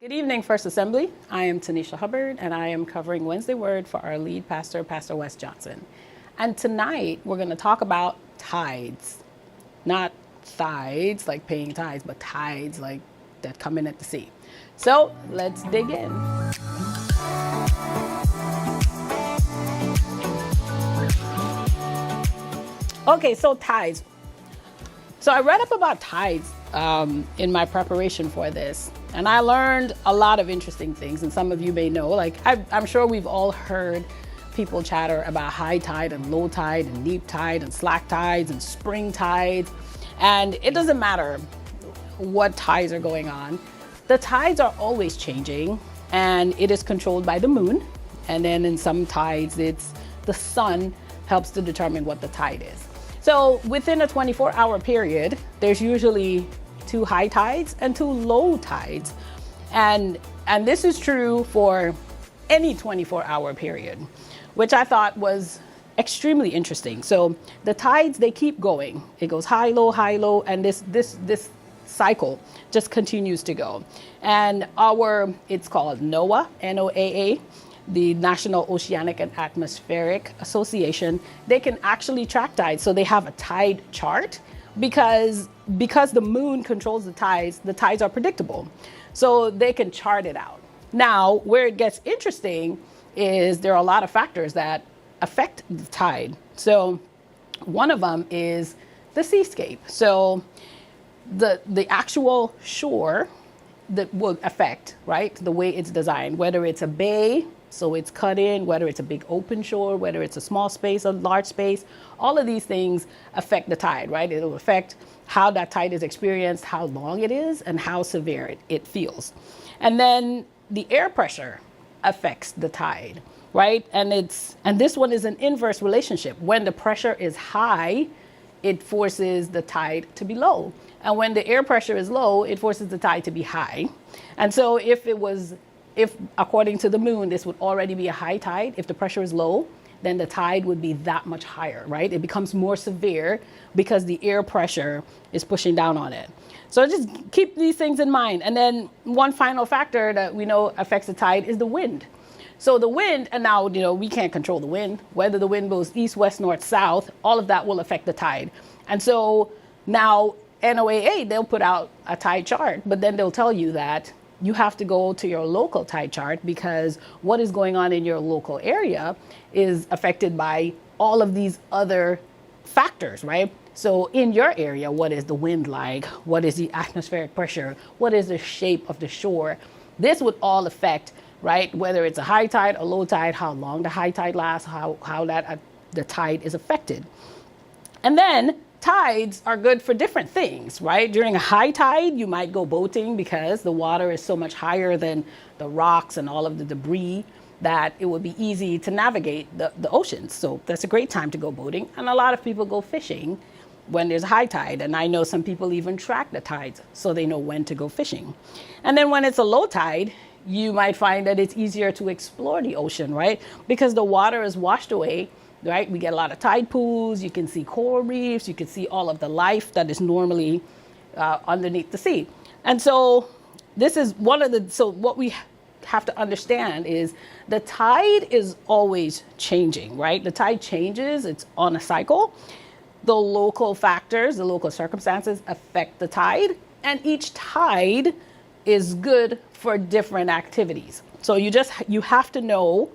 Good evening, First Assembly. I am Tunisha Hubbard, and I am covering Wednesday Word for our lead pastor, Pastor Wes Johnson. And tonight, we're going to talk about tides. Not tides, like paying tithes, but tides, like that come in at the sea. So, let's dig in. Okay, so tides. So I read up about tides in my preparation for this, and I learned a lot of interesting things. And some of you may know, like I'm sure we've all heard people chatter about high tide and low tide and neap tide and slack tides and spring tides. And it doesn't matter what tides are going on. The tides are always changing, and it is controlled by the moon. And then in some tides, it's the sun helps to determine what the tide is. So within a 24-hour period, there's usually 2 high tides and 2 low tides. And this is true for any 24-hour period, which I thought was extremely interesting. So the tides, they keep going. It goes high, low, and this cycle just continues to go. And it's called NOAA, N-O-A-A, the National Oceanic and Atmospheric Association. They can actually track tides. So they have a tide chart because the moon controls the tides are predictable. So they can chart it out. Now, where it gets interesting is there are a lot of factors that affect the tide. So one of them is the seascape. So the actual shore that will affect, right, the way it's designed, whether it's a bay, so it's cut in, whether it's a big open shore, whether it's a small space, a large space, all of these things affect the tide, right? It'll affect how that tide is experienced, how long it is, and how severe it feels. And then the air pressure affects the tide, right? And this one is an inverse relationship. When the pressure is high, it forces the tide to be low. And when the air pressure is low, it forces the tide to be high. And so if according to the moon, this would already be a high tide, if the pressure is low, then the tide would be that much higher, right? It becomes more severe because the air pressure is pushing down on it. So just keep these things in mind. And then one final factor that we know affects the tide is the wind. So the wind, and now, we can't control the wind, whether the wind blows east, west, north, south, all of that will affect the tide. And so now NOAA, they'll put out a tide chart, but then they'll tell you that you have to go to your local tide chart because what is going on in your local area is affected by all of these other factors, right? So in your area, what is the wind like? What is the atmospheric pressure? What is the shape of the shore? This would all affect, right, whether it's a high tide or low tide, how long the high tide lasts, how the tide is affected. And then tides are good for different things, right? During a high tide, you might go boating because the water is so much higher than the rocks and all of the debris that it would be easy to navigate the oceans. So that's a great time to go boating. And a lot of people go fishing when there's a high tide. And I know some people even track the tides so they know when to go fishing. And then when it's a low tide, you might find that it's easier to explore the ocean, right? Because the water is washed away, right? We get a lot of tide pools. You can see coral reefs. You can see all of the life that is normally underneath the sea. And so this is what we have to understand is the tide is always changing, right? The tide changes. It's on a cycle. The local factors, the local circumstances affect the tide, and each tide is good for different activities. So you have to know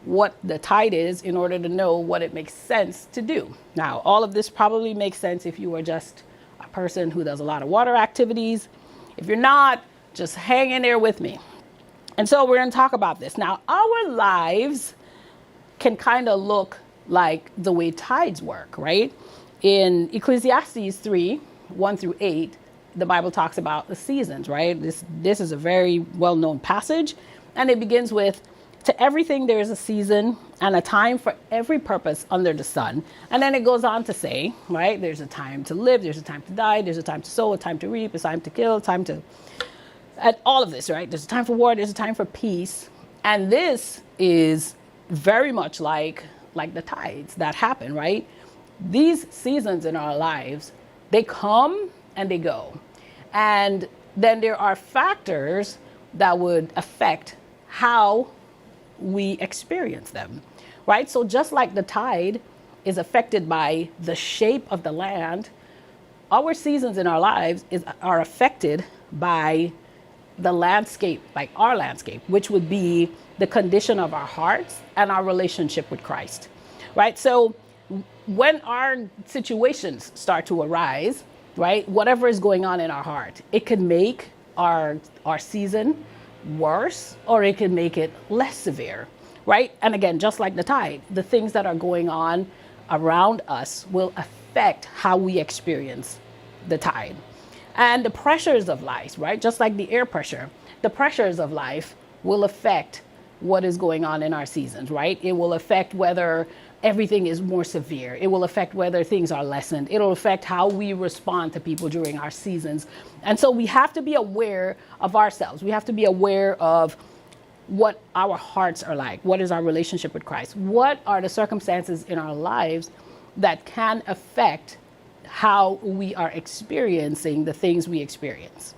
what the tide is in order to know what it makes sense to do. Now, all of this probably makes sense if you are just a person who does a lot of water activities. If you're not, just hang in there with me. And so we're going to talk about this. Now, our lives can kind of look like the way tides work, right? In Ecclesiastes 3, 1-8, the Bible talks about the seasons, right? This is a very well-known passage, and it begins with, "To everything there is a season and a time for every purpose under the sun." And then it goes on to say, right, there's a time to live, there's a time to die, there's a time to sow, a time to reap, a time to kill, and all of this, right? There's a time for war, there's a time for peace. And this is very much like the tides that happen, right? These seasons in our lives, they come and they go. And then there are factors that would affect how we experience them, right? So just like the tide is affected by the shape of the land, our seasons in our lives are affected by the landscape, like our landscape, which would be the condition of our hearts and our relationship with Christ, right? So when our situations start to arise, right, whatever is going on in our heart, it can make our season worse, or it can make it less severe, right? And again, just like the tide, the things that are going on around us will affect how we experience the tide. And the pressures of life, right? Just like the air pressure, the pressures of life will affect what is going on in our seasons, right? It will affect whether everything is more severe. It will affect whether things are lessened. It'll affect how we respond to people during our seasons. And so we have to be aware of ourselves. We have to be aware of what our hearts are like. What is our relationship with Christ? What are the circumstances in our lives that can affect how we are experiencing the things we experience?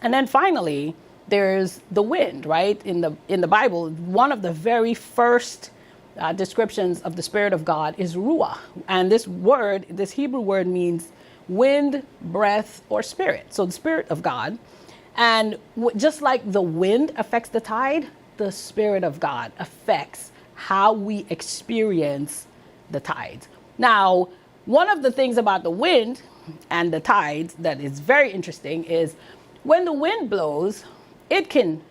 And then finally, there's the wind, right? In the Bible, one of the very first descriptions of the Spirit of God is ruah. And this word, this Hebrew word, means wind, breath, or spirit. So the Spirit of God. And just like the wind affects the tide, the Spirit of God affects how we experience the tides. Now, one of the things about the wind and the tides that is very interesting is when the wind blows, it can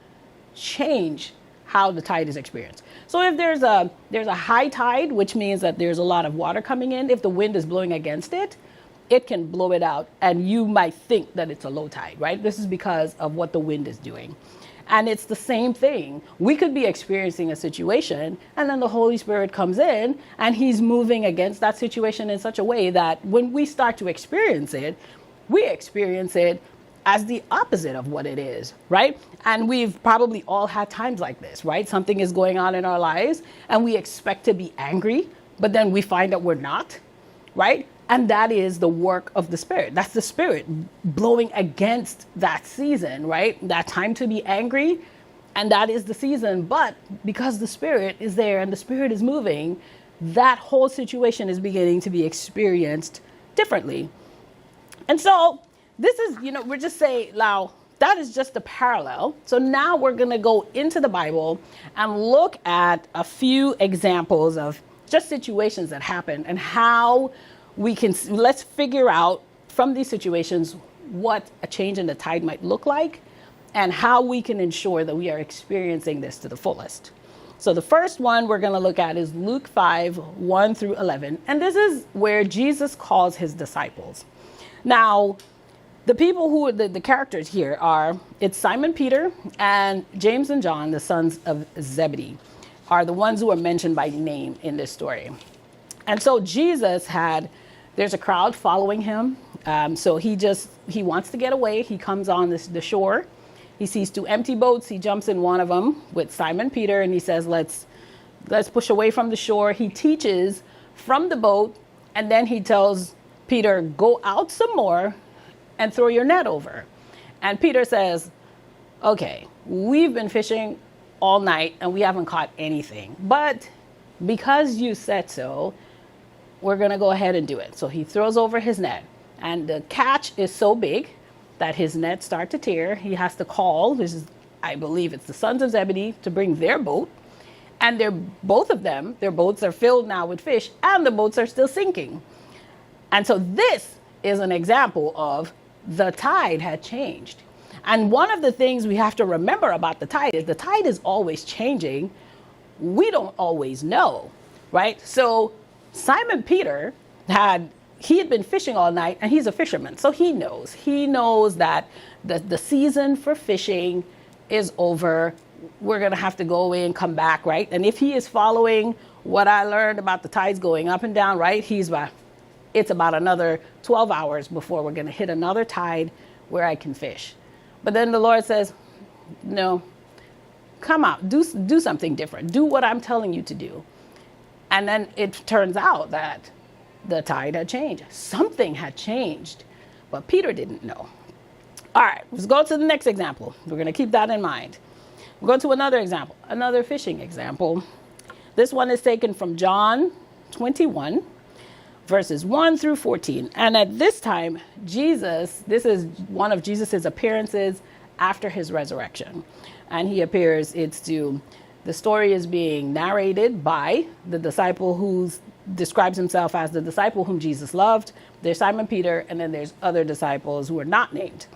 change how the tide is experienced. So if there's a high tide, which means that there's a lot of water coming in, if the wind is blowing against it, it can blow it out, and you might think that it's a low tide, right? This is because of what the wind is doing. And it's the same thing. We could be experiencing a situation, and then the Holy Spirit comes in, and he's moving against that situation in such a way that when we start to experience it, we experience it as the opposite of what it is, right? And we've probably all had times like this, right? Something is going on in our lives, and we expect to be angry, but then we find that we're not, right? And that is the work of the Spirit. That's the Spirit blowing against that season, right? That time to be angry, and that is the season. But because the Spirit is there and the Spirit is moving, that whole situation is beginning to be experienced differently. And so this is, we're just saying, now, that is just a parallel. So now we're going to go into the Bible and look at a few examples of just situations that happen and how we can, let's figure out from these situations what a change in the tide might look like and how we can ensure that we are experiencing this to the fullest. So the first one we're going to look at is Luke 5, 1 through 11. And this is where Jesus calls his disciples. Now, the people who are the characters here it's Simon Peter and James and John, the sons of Zebedee, are the ones who are mentioned by name in this story. And so Jesus there's a crowd following him. So he wants to get away. He comes on the shore. He sees two empty boats. He jumps in one of them with Simon Peter, and he says, let's push away from the shore. He teaches from the boat, and then he tells Peter, go out some more and throw your net over. And Peter says, okay, we've been fishing all night and we haven't caught anything, but because you said so, we're going to go ahead and do it. So he throws over his net, and the catch is so big that his nets start to tear. He has to call, I believe it's the sons of Zebedee, to bring their boat. And both of them, their boats are filled now with fish, and the boats are still sinking. And so this is an example of the tide had changed. And one of the things we have to remember about the tide is always changing. We don't always know, right? So Simon Peter had been fishing all night, and he's a fisherman. So he knows that the season for fishing is over. We're going to have to go away and come back, right? And if he is following what I learned about the tides going up and down, right? It's about another 12 hours before we're going to hit another tide where I can fish. But then the Lord says, no, come out, do something different. Do what I'm telling you to do. And then it turns out that the tide had changed. Something had changed, but Peter didn't know. All right, let's go to the next example. We're going to keep that in mind. We'll go to another example, another fishing example. This one is taken from John 21, verses 1 through 14. And at this time, Jesus, this is one of Jesus's appearances after his resurrection. And he appears, the story is being narrated by the disciple who describes himself as the disciple whom Jesus loved. There's Simon Peter, and then there's other disciples who are not named.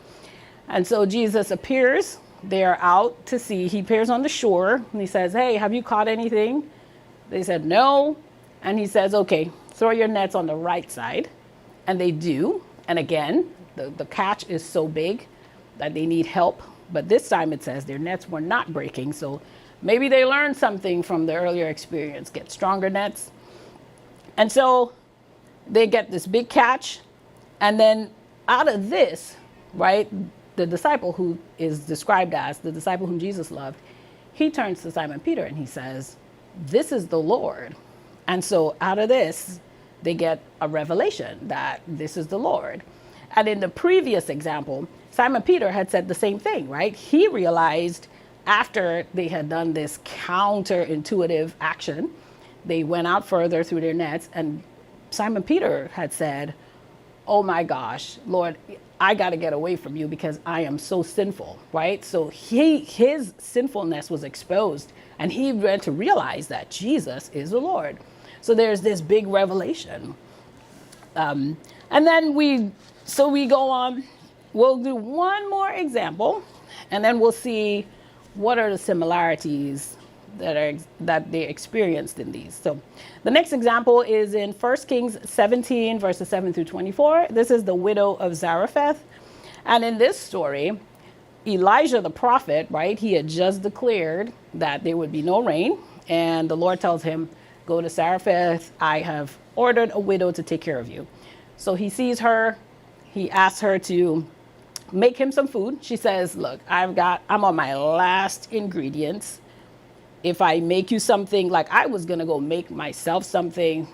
And so Jesus appears, they're out to sea. He appears on the shore and he says, hey, have you caught anything? They said, no. And he says, okay, throw your nets on the right side. And they do. And again, the catch is so big that they need help. But this time it says their nets were not breaking. So maybe they learned something from the earlier experience, get stronger nets. And so they get this big catch. And then out of this, right, the disciple who is described as the disciple whom Jesus loved, he turns to Simon Peter and he says, this is the Lord. And so out of this, they get a revelation that this is the Lord. And in the previous example, Simon Peter had said the same thing, right? He realized after they had done this counterintuitive action, they went out further through their nets, and Simon Peter had said, oh my gosh, Lord, I got to get away from you because I am so sinful, right? So his sinfulness was exposed, and he began to realize that Jesus is the Lord. So there's this big revelation. And then we go on. We'll do one more example, and then we'll see what are the similarities that they experienced in these. So the next example is in 1 Kings 17, verses 7 through 24. This is the widow of Zarephath. And in this story, Elijah the prophet, right, he had just declared that there would be no rain. And the Lord tells him, go to Zarephath. I have ordered a widow to take care of you. So he sees her. He asks her to make him some food. She says, look, I'm on my last ingredients. If I make you something, like I was going to go make myself something,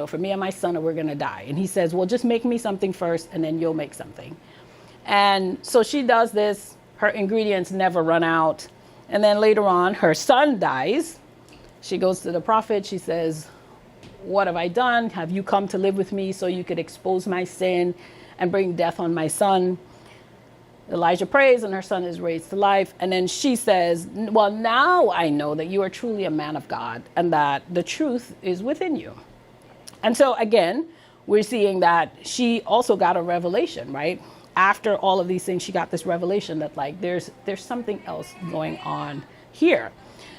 for me and my son, or we're going to die. And he says, well, just make me something first and then you'll make something. And so she does this. Her ingredients never run out. And then later on, her son dies. She goes to the prophet. She says, what have I done? Have you come to live with me so you could expose my sin and bring death on my son? Elijah prays and her son is raised to life. And then she says, well, now I know that you are truly a man of God and that the truth is within you. And so again, we're seeing that she also got a revelation, right? After all of these things, she got this revelation that like there's something else going on here.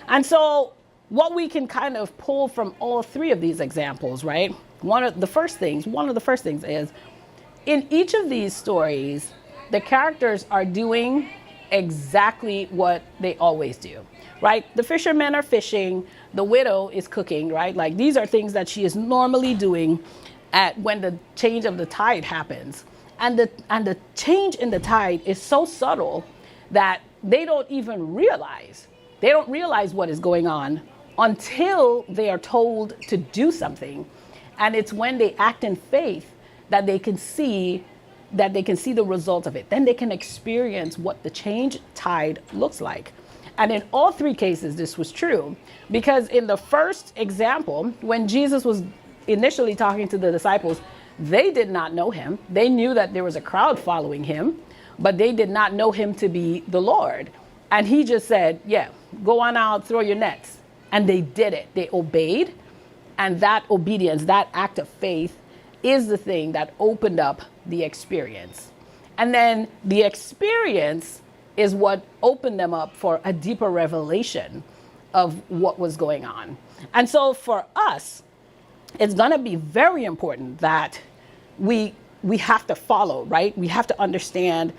And so what we can kind of pull from all three of these examples, right? One of the first things is in each of these stories, the characters are doing exactly what they always do, right? The fishermen are fishing. The widow is cooking, right? Like these are things that she is normally doing when the change of the tide happens. And the change in the tide is so subtle that they don't even realize. They don't realize what is going on until they are told to do something. And it's when they act in faith that they can see the result of it. Then they can experience what the change tide looks like. And in all three cases, this was true. Because in the first example, when Jesus was initially talking to the disciples, they did not know him. They knew that there was a crowd following him, but they did not know him to be the Lord. And he just said, yeah, go on out, throw your nets. And they did it. They obeyed. And that obedience, that act of faith, is the thing that opened up the experience. And then the experience is what opened them up for a deeper revelation of what was going on. And so for us, it's going to be very important that we have to follow, right? We have to understand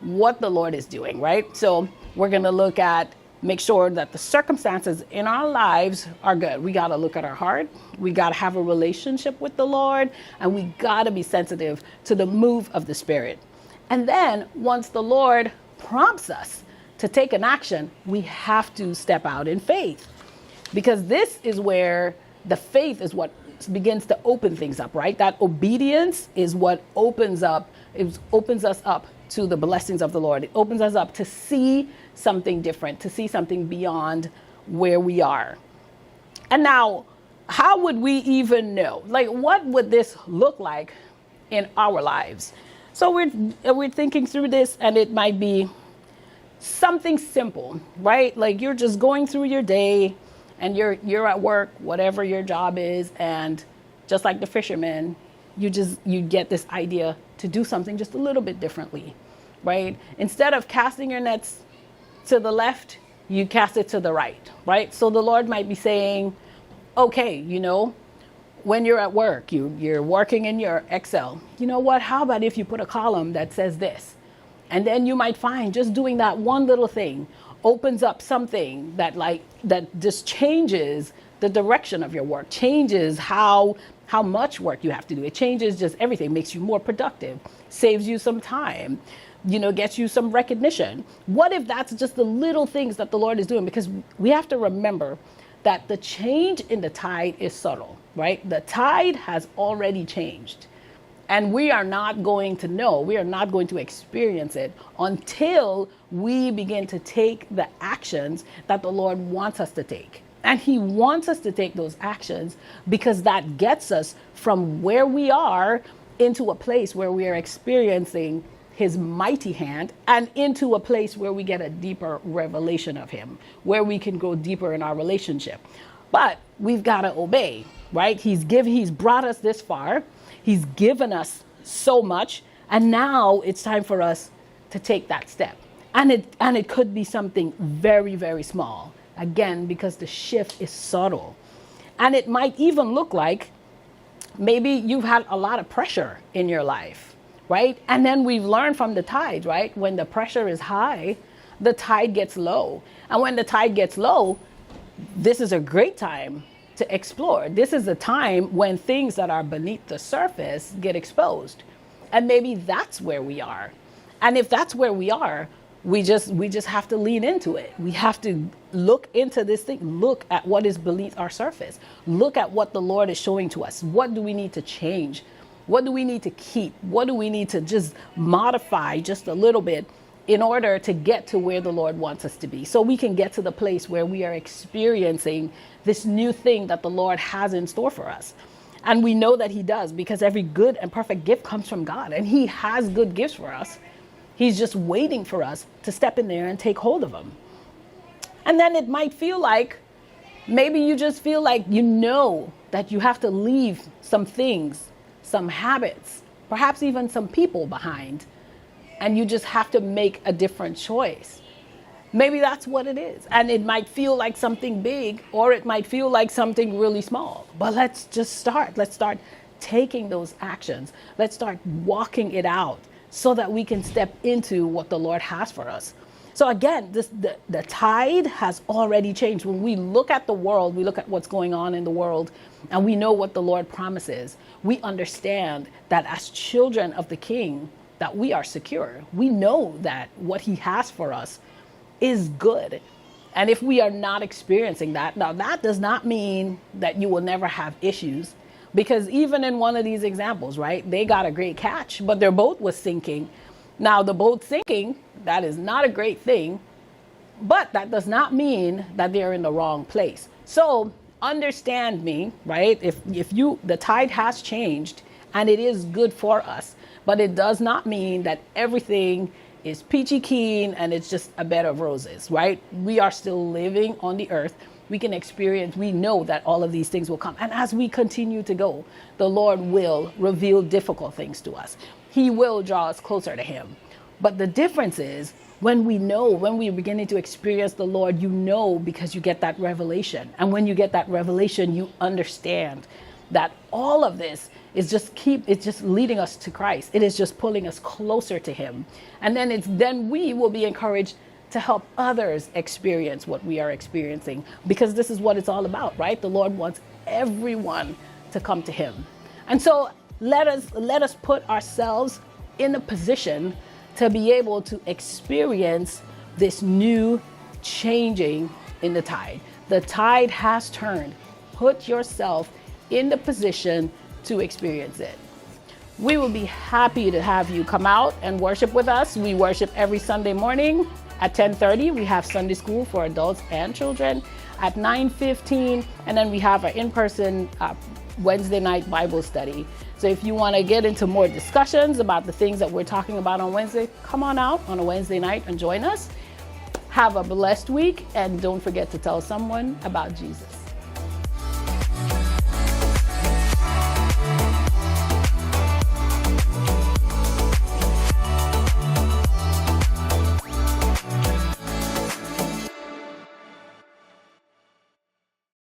what the Lord is doing, right? So we're going to make sure that the circumstances in our lives are good. We got to look at our heart. We got to have a relationship with the Lord, and we got to be sensitive to the move of the Spirit. And then once the Lord prompts us to take an action, we have to step out in faith, because this is where the faith is what begins to open things up, right? That obedience is what opens us up to the blessings of the Lord. It opens us up to see something different, to see something beyond where we are. And now, how would we even know? Like, what would this look like in our lives? So we're thinking through this, and it might be something simple, right? Like you're just going through your day and you're at work, whatever your job is, and just like the fishermen, you get this idea to do something just a little bit differently, right? Instead of casting your nets to the left, you cast it to the right? So the Lord might be saying, okay, when you're at work, you're working in your Excel, you know what, how about if you put a column that says this? And then you might find just doing that one little thing opens up something that just changes the direction of your work, changes how much work you have to do. It changes just everything, makes you more productive, saves you some time, gets you some recognition. What if that's just the little things that the Lord is doing? Because we have to remember that the change in the tide is subtle, right? The tide has already changed. And we are not going to know, we are not going to experience it until we begin to take the actions that the Lord wants us to take. And he wants us to take those actions because that gets us from where we are into a place where we are experiencing his mighty hand, and into a place where we get a deeper revelation of him, where we can go deeper in our relationship. But we've got to obey, right? He's brought us this far. He's given us so much. And now it's time for us to take that step. And it could be something very, very small. Again, because the shift is subtle. And it might even look like maybe you've had a lot of pressure in your life. Right? And then we've learned from the tide, right? When the pressure is high, the tide gets low. And when the tide gets low, this is a great time to explore. This is a time when things that are beneath the surface get exposed. And maybe that's where we are. And if that's where we are, we just have to lean into it. We have to look into this thing, look at what is beneath our surface, look at what the Lord is showing to us. What do we need to change? What do we need to keep? What do we need to just modify just a little bit in order to get to where the Lord wants us to be? So we can get to the place where we are experiencing this new thing that the Lord has in store for us. And we know that he does, because every good and perfect gift comes from God, and he has good gifts for us. He's just waiting for us to step in there and take hold of them. And then it might feel like, maybe you just feel like that you have to leave some things, some habits, perhaps even some people behind, and you just have to make a different choice. Maybe that's what it is. And it might feel like something big, or it might feel like something really small. But let's just start. Let's start taking those actions. Let's start walking it out so that we can step into what the Lord has for us. So again, the tide has already changed. When we look at the world, we look at what's going on in the world, and we know what the Lord promises. We understand that as children of the King, that we are secure. We know that what he has for us is good. And if we are not experiencing that, now that does not mean that you will never have issues, because even in one of these examples, right, they got a great catch, but their boat was sinking. Now the boat sinking, that is not a great thing, but that does not mean that they're in the wrong place. So understand me, right? If the tide has changed and it is good for us, but it does not mean that everything is peachy keen and it's just a bed of roses, right? We are still living on the earth. We can experience, we know that all of these things will come. And as we continue to go, the Lord will reveal difficult things to us. He will draw us closer to him. But the difference is when we're beginning to experience the Lord, because you get that revelation. And when you get that revelation, you understand that all of this is it's just leading us to Christ. It is just pulling us closer to him. And then we will be encouraged to help others experience what we are experiencing, because this is what it's all about, right? The Lord wants everyone to come to him. And so let us put ourselves in a position to be able to experience this new changing in the tide. The tide has turned. Put yourself in the position to experience it. We will be happy to have you come out and worship with us. We worship every Sunday morning at 10:30. We have Sunday school for adults and children at 9:15, and then we have our in-person Wednesday night Bible study. So if you want to get into more discussions about the things that we're talking about on Wednesday, come on out on a Wednesday night and join us. Have a blessed week, and don't forget to tell someone about Jesus.